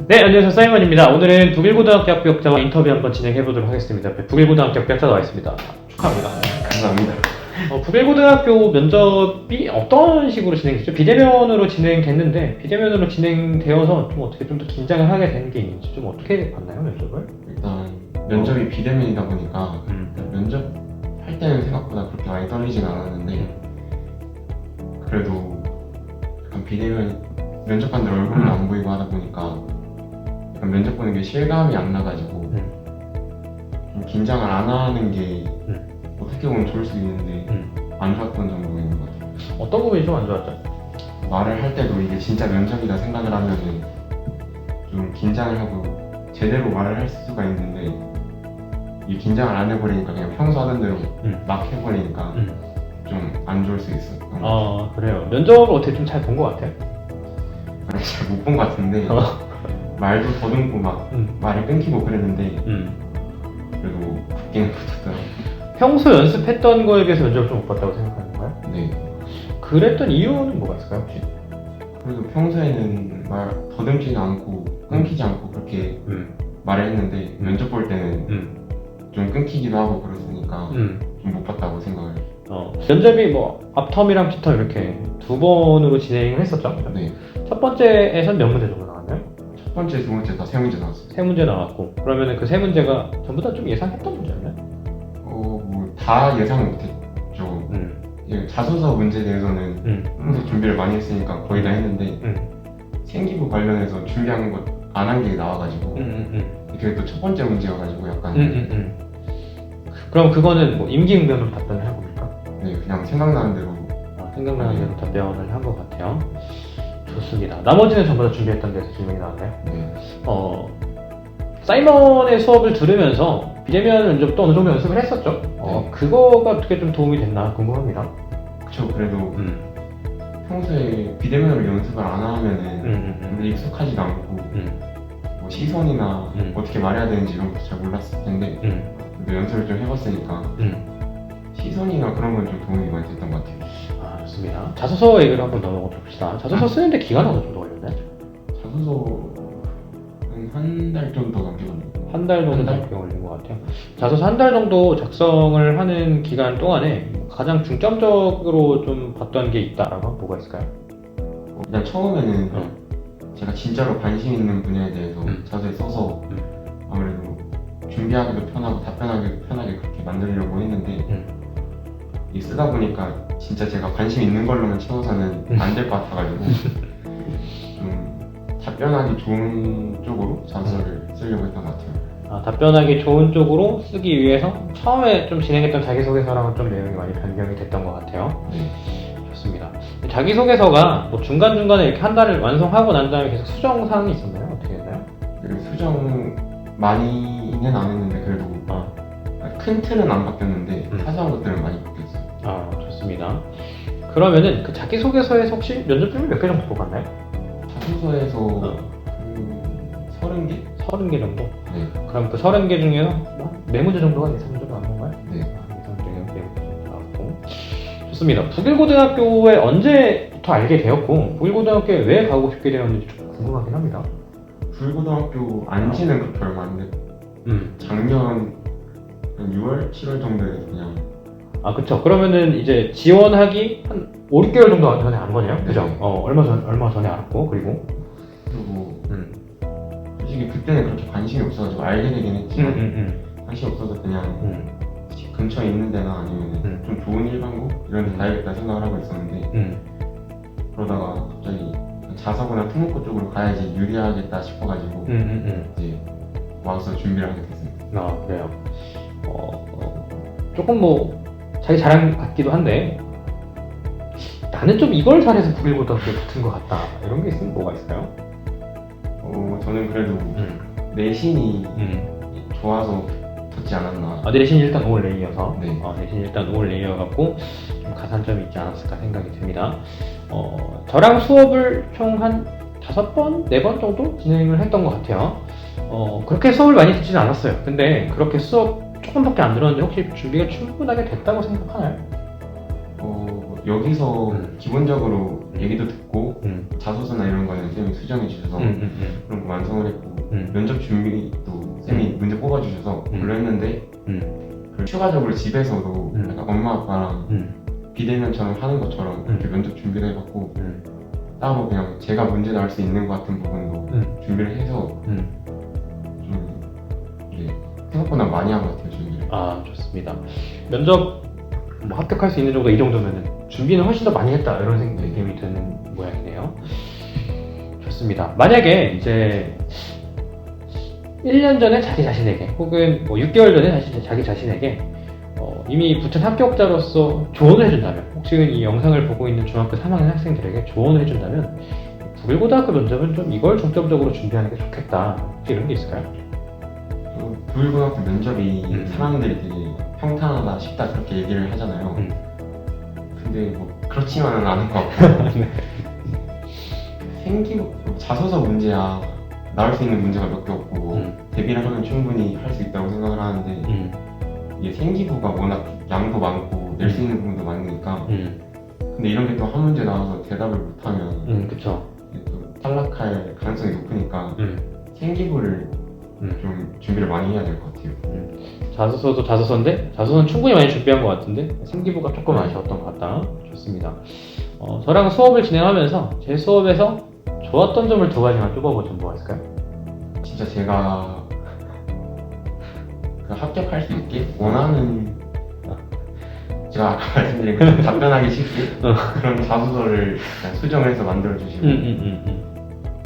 네, 안녕하세요. 사이먼입니다. 오늘은 북일고등학교 합격자와 인터뷰 한번 진행해보도록 하겠습니다. 북일고등학교 합격자 나와 있습니다. 축하합니다. 감사합니다. 북일고등학교 면접이 어떤 식으로 진행됐죠? 비대면으로 진행됐는데 비대면으로 진행되어서 좀 어떻게 좀 더 긴장을 하게 된 게 있는지 좀 어떻게 봤나요, 면접을? 일단 면접이 비대면이다 보니까 면접할 때는 생각보다 그렇게 많이 떨리지는 않았는데 그래도 약간 비대면 면접관들 얼굴은 안 보이고 하다 보니까 약간 면접 보는 게 실감이 안 나가지고 좀 긴장을 안 하는 게 어떻게 보면 좋을 수 있는데 안 좋았던 점도 있는 것 같아요. 어떤 부분이 좀 안 좋았죠? 말을 할 때도 이게 진짜 면접이다 생각을 하면은 좀 긴장을 하고 제대로 말을 할 수가 있는데 이 긴장을 안 해버리니까 그냥 평소 하던 대로 막 해버리니까 좀 안 좋을 수 있어요. 아, 그래요. 면접을 어떻게 좀 잘 본 것 같아요? 잘 못 본 것 같은데 말도 더듬고 막 말이 끊기고 그랬는데 그래도 붙기는 붙었더라고요. 평소 연습했던 거에 비해서 면접을 좀 못 봤다고 생각하는 거예요? 네. 그랬던 이유는 뭐가 있을까요, 혹시? 그래도 평소에는 말 더듬지는 않고 끊기지 않고 그렇게 말을 했는데 면접 볼 때는 좀 끊기기도 하고 그랬으니까 좀 못 봤다고 생각을 해요. 면접이 뭐 앞텀이랑 뒷텀 이렇게 두 번으로 진행을 했었죠? 네. 첫 번째에선 몇 문제 정도 나왔나요? 첫 번째, 두 번째 다 세 문제 나왔어요. 세 문제 나왔고 그러면은 그 세 문제가 전부 다 좀 예상했던 문제였나요? 뭐 다 예상을 못했죠. 예, 자소서 문제에 대해서는 평소 준비를 많이 했으니까 거의 다 했는데 생기부 관련해서 준비한 것 안 한 게 나와가지고 그게 또 첫 번째 문제여가지고 약간 그럼 그거는 뭐 임기응변으로 답변을 한 겁니까? 네, 그냥 생각나는 대로 생각나는 대로 답변을 한 것 같아요. 좋습니다. 나머지는 전부 다 준비했던 데서 질문이 나왔나요? 네. 사이먼의 수업을 들으면서 비대면 면접도 어느 정도 연습을 했었죠? 네. 그거가 어떻게 좀 도움이 됐나 궁금합니다. 그쵸. 그래도 평소에 비대면으로 연습을 안 하면은 익숙하지도 않고 뭐 시선이나 어떻게 말해야 되는지 이런 것도 잘 몰랐을 텐데 그래도 연습을 좀 해봤으니까 시선이나 그런 건 좀 도움이 많이 됐던 것 같아요. 아, 좋습니다. 자소서 얘기를 한번 넘어가 봅시다. 자소서 쓰는데 기간 어느 정도 걸렸나요? 자소서 한 달 정도 남겨봤는데 한 달 정도 넘게 걸린 것 같아요. 자소서 한 달 정도 작성을 하는 기간 동안에 가장 중점적으로 좀 봤던 게 있다라고 하면 뭐가 있을까요? 일단 처음에는 제가 진짜로 관심 있는 분야에 대해서 자세히 써서 아무래도 준비하기도 편하고 답변하기도 편하게 그렇게 만들려고 했는데 이 쓰다 보니까 진짜 제가 관심 있는 걸로만 채워서는 안 될 것 같아가지고 좀 답변하기 좋은 쪽으로 자소서를 쓰려고 했던 것 같아요. 답변하기 좋은 쪽으로 쓰기 위해서 처음에 좀 진행했던 자기소개서랑은 좀 내용이 많이 변경이 됐던 것 같아요. 네. 좋습니다. 자기소개서가 뭐 중간중간에 이렇게 한 달을 완성하고 난 다음에 계속 수정사항이 있었나요? 어떻게 됐나요? 수정 많이는 안 했는데 그래도 큰 틀은 안 바뀌었는데 사소한 것들은 많이 바뀌었어요. 좋습니다. 그러면은 그 자기소개서에서 혹시 면접 질문 몇 개 정도 뽑았나요? 자소서에서 30개? 30개 정도? 네. 그럼 그 30개 중에서 뭐 4문제 정도가 예상문제가 나온 건가요? 네. 예상문제가 4문제 정도 나왔고. 좋습니다. 북일고등학교에 언제부터 알게 되었고 북일고등학교에 왜 가고 싶게 되었는지 좀 궁금하긴 합니다. 북일고등학교 안지는 그렇게 얼마 안 됐고 작년 한 6월, 7월 정도에 그냥 그쵸. 그러면은 이제 지원하기 한 5, 6개월 정도 전에 안 거네요? 그죠? 네. 얼마 전에 알았고, 그리고 솔직히 그때는 그렇게 관심이 없어가지고 알게 되긴 했지만 관심이 없어서 그냥 근처에 있는 데나 아니면 좀 좋은 일반고 이런 데 가야겠다 생각을 하고 있었는데 그러다가 갑자기 자사고나 특목고 쪽으로 가야지 유리하겠다 싶어가지고 이제 와서 준비를 하게 됐습니다. 그래요. 조금 뭐 자기 자랑 같기도 한데 나는 좀 이걸 잘해서 북일고등학교에 붙은 것 같다 이런 게 있으면 뭐가 있을까요? 저는 그래도 내신이 좋아서 붙지 않았나. 내신이 일단 5월 내이어서 네. 내신이 일단 5월 내이어갖고 좀 가산점이 있지 않았을까 생각이 듭니다. 저랑 수업을 총 한 5번, 4번 정도 진행을 했던 것 같아요. 그렇게 수업을 많이 듣지는 않았어요. 근데 그렇게 수업 조금밖에 안 들었는데 혹시 준비가 충분하게 됐다고 생각하나요? 여기서 음. 기본적으로 얘기도 듣고 음. 자소서나 이런 거는 쌤이 수정해 주셔서 그런 거 완성을 했고 면접 준비도 쌤이 문제 뽑아주셔서 그걸로 했는데 그리고 추가적으로 집에서도 약간 엄마 아빠랑 비대면처럼 하는 것처럼 그렇게 면접 준비를 해봤고 따로 그냥 제가 문제 나올 수 있는 것 같은 부분도 준비를 해서 좀 이제 생각보다 많이 한 것 같아요 준비를. 아, 좋습니다. 면접 뭐 합격할 수 있는 정도 이 정도면은 준비는 훨씬 더 많이 했다 이런 느낌이 드는 모양이네요. 좋습니다. 만약에 이제 1년 전에 자기 자신에게 혹은 뭐 6개월 전에 자기 자신에게 이미 붙은 합격자로서 조언을 해준다면, 혹시 이 영상을 보고 있는 중학교 3학년 학생들에게 조언을 해준다면 부일고등학교 면접은 좀 이걸 중점적으로 준비하는 게 좋겠다, 혹시 이런 게 있을까요? 부일고등학교 면접이 사람들이 되게 평탄하다 쉽다 그렇게 얘기를 하잖아요. 근데 뭐 그렇지만은 않은 것 같고 자소서 문제야 나올 수 있는 문제가 몇 개 없고 대비를 하면 충분히 할 수 있다고 생각을 하는데 이게 생기부가 워낙 양도 많고 낼 수 있는 부분도 많으니까 근데 이런 게 또 한 문제 나와서 대답을 못하면 그쵸. 또 탈락할 가능성이 높으니까 생기부를 좀 준비를 많이 해야 될 것 같아요. 자소서도 자소서인데 자소서는 충분히 많이 준비한 것 같은데 생기부가 조금 아쉬웠던 것 같다. 좋습니다. 저랑 수업을 진행하면서 제 수업에서 좋았던 점을 두 가지만 꼽아보자면 뭐가 있을까요? 진짜 제가 그 합격할 수 있게 원하는 제가 아까 말씀드린 그 답변하기 쉽게 그런 자소서를 수정해서 만들어주시고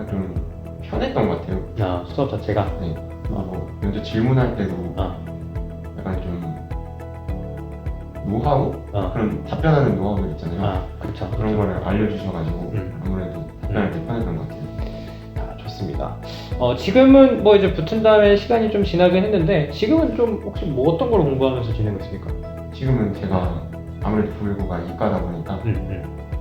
좀 편했던 것 같아요. 아, 수업 자체가? 네. 뭐 먼저 질문할 때도 약간 좀 노하우? 그런 답변하는 노하우들 있잖아요. 그쵸. 그런 거를 알려주셔가지고 아무래도 답변할 때 편했던 것 같아요. 좋습니다. 지금은 뭐 이제 붙은 다음에 시간이 좀 지나긴 했는데 지금은 좀 혹시 뭐 어떤 걸 공부하면서 지내고 있습니까? 지금은 제가 아무래도 부일고가 이과다 보니까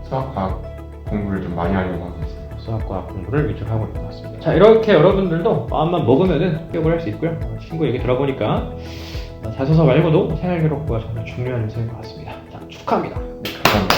수학과학 공부를 좀 많이 하려고 하고 있어요. 수학과학 공부를 위주로 하고 있는 것 같습니다. 자, 이렇게 여러분들도 마음만 먹으면은 합격을 할 수 있고요. 친구 얘기 들어보니까 자소서 말고도 생활기록부가 정말 중요한 요소인 것 같습니다. 자, 축하합니다. 네, 감사합니다.